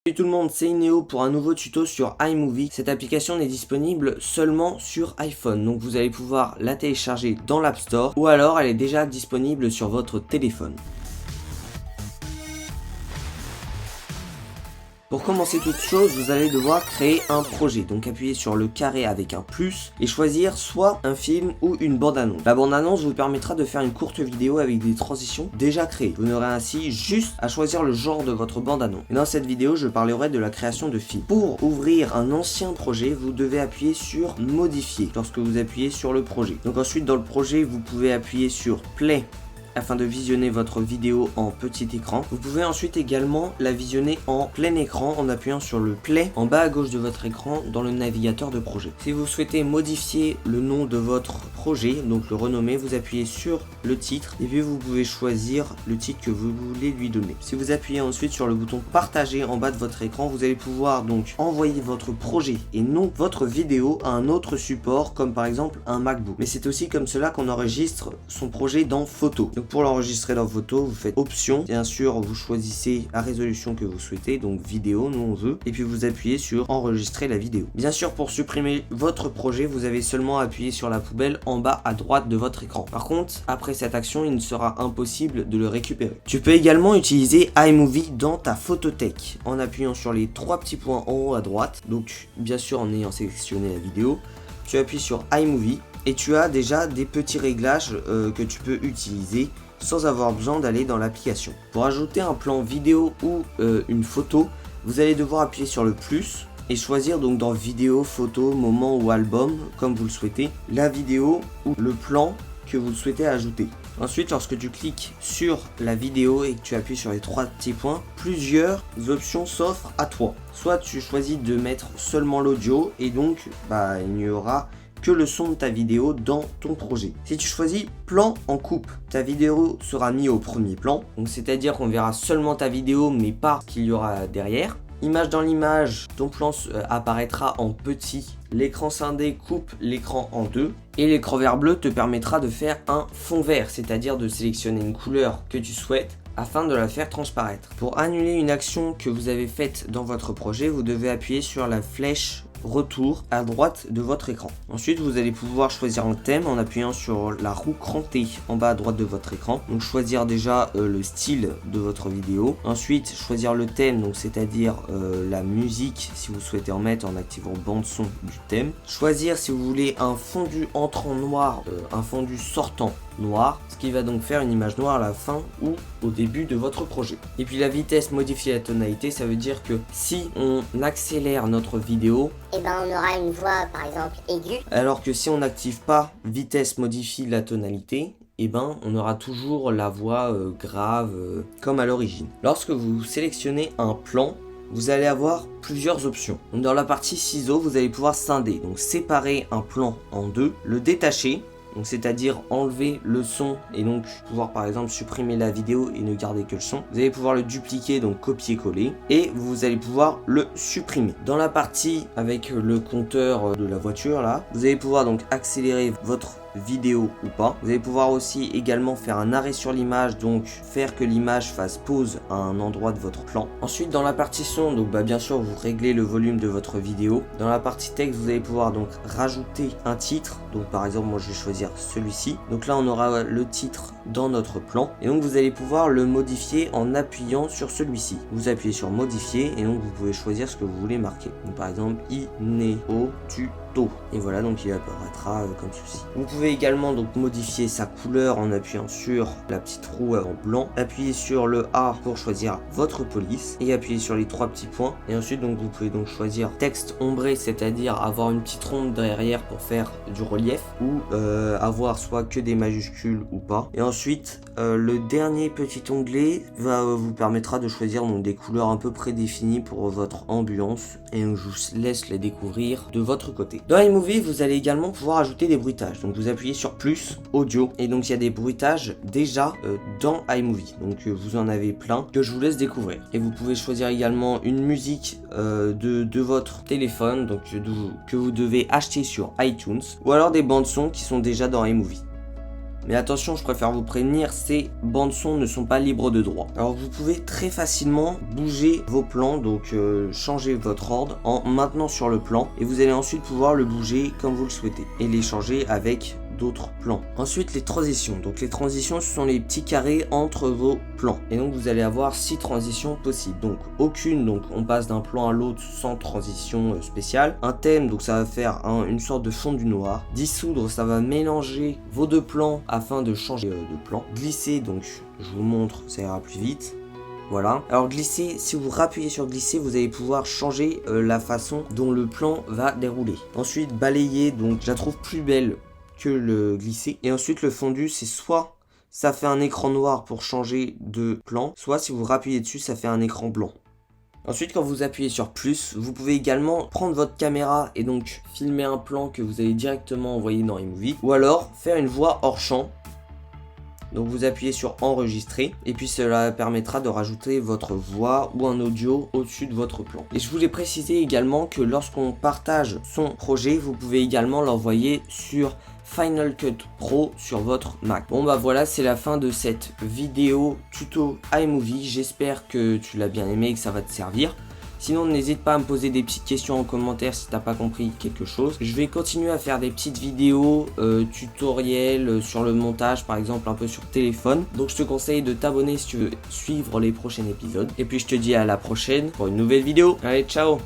Salut tout le monde, c'est Inéo pour un nouveau tuto sur iMovie. Cette application n'est disponible seulement sur iPhone, donc vous allez pouvoir la télécharger dans l'App Store ou alors elle est déjà disponible sur votre téléphone. Pour commencer toute chose, vous allez devoir créer un projet. Donc appuyez sur le carré avec un plus et choisir soit un film ou une bande-annonce. La bande-annonce vous permettra de faire une courte vidéo avec des transitions déjà créées. Vous n'aurez ainsi juste à choisir le genre de votre bande-annonce. Et dans cette vidéo, je parlerai de la création de films. Pour ouvrir un ancien projet, vous devez appuyer sur modifier lorsque vous appuyez sur le projet. Donc ensuite dans le projet, vous pouvez appuyer sur play afin de visionner votre vidéo en petit écran. Vous pouvez ensuite également la visionner en plein écran en appuyant sur le play en bas à gauche de votre écran dans le navigateur de projet. Si vous souhaitez modifier le nom de votre projet, donc le renommer, vous appuyez sur le titre et puis vous pouvez choisir le titre que vous voulez lui donner. Si vous appuyez ensuite sur le bouton partager en bas de votre écran, vous allez pouvoir donc envoyer votre projet et non votre vidéo à un autre support comme par exemple un MacBook. Mais c'est aussi comme cela qu'on enregistre son projet dans photo. Donc pour l'enregistrer dans photo, vous faites option, bien sûr vous choisissez la résolution que vous souhaitez, donc vidéo, nous on veut, et puis vous appuyez sur enregistrer la vidéo. Bien sûr pour supprimer votre projet, vous avez seulement à appuyer sur la poubelle en bas à droite de votre écran. Par contre, après cette action, il ne sera impossible de le récupérer. Tu peux également utiliser iMovie dans ta photothèque en appuyant sur les trois petits points en haut à droite, donc bien sûr en ayant sélectionné la vidéo, tu appuies sur iMovie et tu as déjà des petits réglages que tu peux utiliser sans avoir besoin d'aller dans l'application. Pour ajouter un plan vidéo ou une photo, vous allez devoir appuyer sur le plus et choisir donc dans vidéo, photo, moment ou album, comme vous le souhaitez, la vidéo ou le plan que vous souhaitez ajouter. Ensuite, lorsque tu cliques sur la vidéo et que tu appuies sur les trois petits points, plusieurs options s'offrent à toi. Soit tu choisis de mettre seulement l'audio et donc il n'y aura que le son de ta vidéo dans ton projet. Si tu choisis plan en coupe, ta vidéo sera mise au premier plan, donc c'est-à-dire qu'on verra seulement ta vidéo mais pas ce qu'il y aura derrière. Image dans l'image, ton plan apparaîtra en petit. L'écran scindé coupe l'écran en deux. Et l'écran vert bleu te permettra de faire un fond vert, c'est-à-dire de sélectionner une couleur que tu souhaites afin de la faire transparaître. Pour annuler une action que vous avez faite dans votre projet, vous devez appuyer sur la flèche retour à droite de votre écran. Ensuite, vous allez pouvoir choisir un thème en appuyant sur la roue crantée en bas à droite de votre écran. Donc choisir déjà le style de votre vidéo. Ensuite, choisir le thème, donc c'est-à-dire la musique si vous souhaitez en mettre en activant bande son du thème. Choisir si vous voulez un fondu entrant noir, un fondu sortant noir, ce qui va donc faire une image noire à la fin ou au début de votre projet. Et puis la vitesse modifier la tonalité, ça veut dire que si on accélère notre vidéo, on aura une voix par exemple aiguë. Alors que si on n'active pas vitesse modifie la tonalité, on aura toujours la voix grave comme à l'origine. Lorsque vous sélectionnez un plan, vous allez avoir plusieurs options. Donc dans la partie ciseaux, vous allez pouvoir scinder, donc séparer un plan en deux, le détacher, donc c'est-à-dire enlever le son et donc pouvoir par exemple supprimer la vidéo et ne garder que le son. Vous allez pouvoir le dupliquer, donc copier-coller, et vous allez pouvoir le supprimer. Dans la partie avec le compteur de la voiture là, vous allez pouvoir donc accélérer votre vidéo ou pas. Vous allez pouvoir aussi également faire un arrêt sur l'image, donc faire que l'image fasse pause à un endroit de votre plan. Ensuite dans la partie son, donc bien sûr vous réglez le volume de votre vidéo. Dans la partie texte, vous allez pouvoir donc rajouter un titre, donc par exemple moi je vais choisir celui-ci. Donc là on aura le titre dans notre plan et donc vous allez pouvoir le modifier en appuyant sur celui-ci. Vous appuyez sur modifier et donc vous pouvez choisir ce que vous voulez marquer. Donc par exemple Inéo tuto. Et voilà, donc il apparaîtra comme ceci. Vous pouvez également donc modifier sa couleur en appuyant sur la petite roue en blanc. Appuyez sur le A pour choisir votre police et appuyez sur les trois petits points. Et ensuite donc vous pouvez donc choisir texte ombré, c'est-à-dire avoir une petite ronde derrière pour faire du relief ou avoir soit que des majuscules ou pas. Et ensuite le dernier petit onglet vous permettra de choisir donc des couleurs un peu prédéfinies pour votre ambiance et je vous laisse les découvrir de votre côté. Dans iMovie, vous allez également pouvoir ajouter des bruitages. Donc vous appuyez sur plus, audio, et donc il y a des bruitages déjà dans iMovie. Donc vous en avez plein que je vous laisse découvrir. Et vous pouvez choisir également une musique de votre téléphone, donc que vous devez acheter sur iTunes, ou alors des bandes son qui sont déjà dans iMovie. Mais attention, je préfère vous prévenir, ces bandes son ne sont pas libres de droit. Alors vous pouvez très facilement bouger vos plans, donc changer votre ordre en maintenant sur le plan et vous allez ensuite pouvoir le bouger comme vous le souhaitez et les changer avec d'autres plans. Ensuite les transitions. Donc les transitions, ce sont les petits carrés entre vos plans. Et donc vous allez avoir 6 transitions possibles. Donc aucune, donc on passe d'un plan à l'autre sans transition spéciale. Un thème, donc ça va faire une sorte de fond du noir. Dissoudre, ça va mélanger vos deux plans afin de changer de plan. Glisser, donc je vous montre, ça ira plus vite. Voilà. Alors glisser, si vous rappuyez sur glisser, vous allez pouvoir changer la façon dont le plan va dérouler. Ensuite balayer, donc je la trouve plus belle que le glisser. Et ensuite le fondu, c'est soit ça fait un écran noir pour changer de plan, soit si vous rappuyez dessus, ça fait un écran blanc. Ensuite, quand vous appuyez sur plus, vous pouvez également prendre votre caméra et donc filmer un plan que vous allez directement envoyer dans iMovie, ou alors faire une voix hors champ. Donc vous appuyez sur enregistrer et puis cela permettra de rajouter votre voix ou un audio au-dessus de votre plan. Et je voulais préciser également que lorsqu'on partage son projet, vous pouvez également l'envoyer sur Final Cut Pro sur votre Mac. Bon bah voilà, c'est la fin de cette vidéo tuto iMovie. J'espère que tu l'as bien aimé et que ça va te servir. Sinon n'hésite pas à me poser des petites questions en commentaire si t'as pas compris quelque chose. Je vais continuer à faire des petites vidéos tutoriels sur le montage, par exemple un peu sur téléphone. Donc je te conseille de t'abonner si tu veux suivre les prochains épisodes. Et puis je te dis à la prochaine pour une nouvelle vidéo. Allez, ciao!